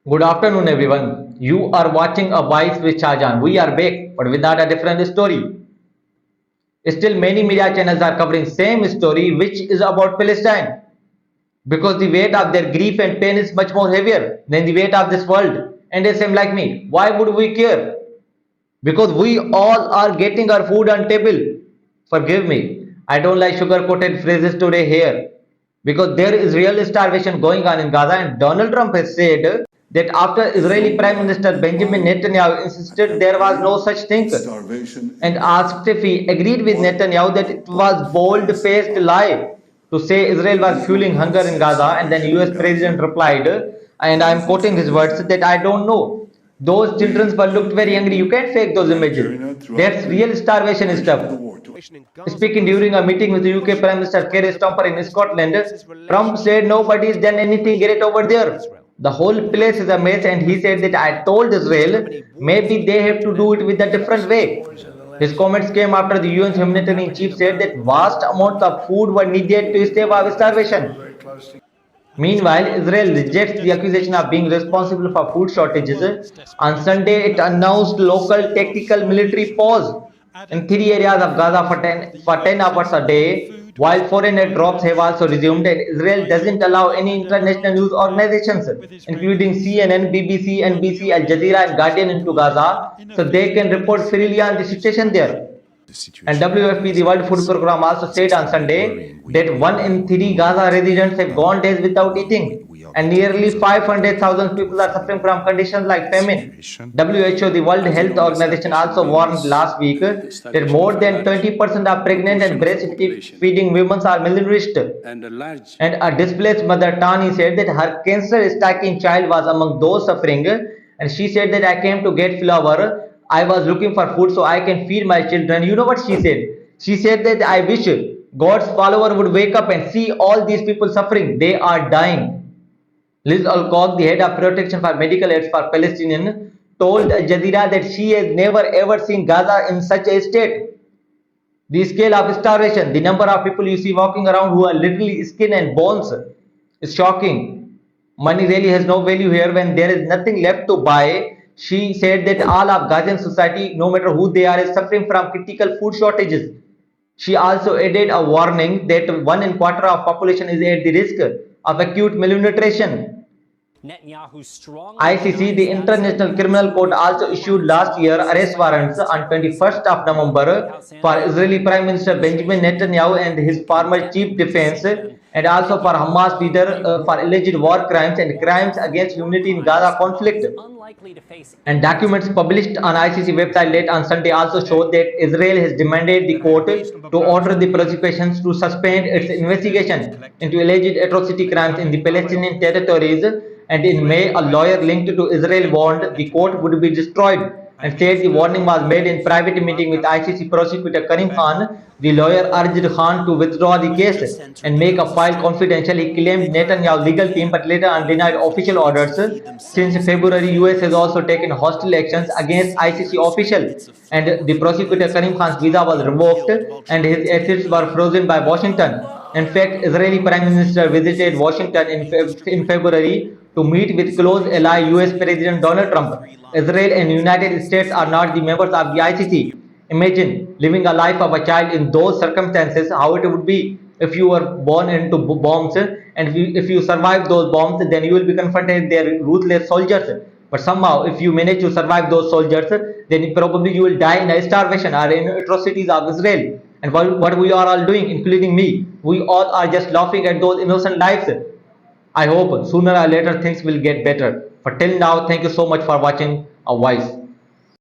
Good afternoon, everyone. You are watching a Vice with Shahjahan. We are back, but without a different story. Still, many media channels are covering same story, which is about Palestine, because the weight of their grief and pain is much more heavier than the weight of this world. And they seem like me. Why would we care? Because we all are getting our food on table. Forgive me, I don't like sugar-coated phrases today here, because there is real starvation going on in Gaza, and Donald Trump has said that after Israeli Prime Minister Benjamin Netanyahu insisted there was no such thing, and asked if he agreed with Netanyahu that it was bold-faced lie to say Israel was fueling hunger in Gaza, and then US President replied, and I am quoting his words, that I don't know. Those children were looked very hungry. You can't fake those images. That's real starvation stuff. Speaking during a meeting with the UK Prime Minister Keir Starmer in Scotland, Trump said nobody's done anything great over there. The whole place is a mess, and he said that I told Israel maybe they have to do it with a different way. His comments came after the UN's humanitarian chief said that vast amounts of food were needed to stave off starvation. Meanwhile, Israel rejects the accusation of being responsible for food shortages. On Sunday, it announced local tactical military pause in three areas of Gaza for 10 hours a day, while foreign aid drops have also resumed, and Israel doesn't allow any international news organizations, including CNN, BBC, NBC, Al Jazeera, and Guardian, into Gaza, so they can report freely on the situation there. And WFP, the World Food Program, also said on Sunday that 1 in 3 Gaza residents have gone days without eating, and nearly 500,000 people are suffering from conditions like famine. WHO, the World Health Organization, also warned last week that more than 20% of pregnant and breastfeeding women are malnourished. And a displaced mother, Tani, said that her cancer-stricken child was among those suffering, and she said that I came to get flour. I was looking for food so I can feed my children. You know what she said? She said that I wish God's follower would wake up and see all these people suffering. They are dying. Liz Alcock, the head of protection for medical aids for Palestinians, told Al Jazeera that she has never ever seen Gaza in such a state. The scale of starvation, the number of people you see walking around who are literally skin and bones, is shocking. Money really has no value here when there is nothing left to buy. She said that all of Gazan society, no matter who they are, is suffering from critical food shortages. She also added a warning that 1 in quarter of population is at the risk of acute malnutrition. ICC, the International Criminal Court, also issued last year arrest warrants on 21st of November for Israeli Prime Minister Benjamin Netanyahu and his former chief defense, and also for Hamas leader for alleged war crimes and crimes against humanity in Gaza conflict. And documents published on ICC website late on Sunday also showed that Israel has demanded the court to order the prosecutions to suspend its investigation into alleged atrocity crimes in the Palestinian territories. And in May, a lawyer linked to Israel warned the court would be destroyed, and said the warning was made in private meeting with ICC prosecutor Karim Khan. The lawyer urged Khan to withdraw the case and make a file confidential. He claimed Netanyahu's legal team, but later on denied official orders. Since February, US has also taken hostile actions against ICC officials, and the prosecutor Karim Khan's visa was revoked and his assets were frozen by Washington. In fact, Israeli Prime Minister visited Washington in February to meet with close ally US President Donald Trump. Israel and United States are not the members of the ICC. Imagine living a life of a child in those circumstances, how it would be if you were born into bombs, and if you survive those bombs, then you will be confronted with their ruthless soldiers. But somehow, if you manage to survive those soldiers, then probably you will die in a starvation or in atrocities of Israel. And what we are all doing, including me, we all are just laughing at those innocent lives. I hope sooner or later things will get better. But till now, thank you so much for watching our Voice.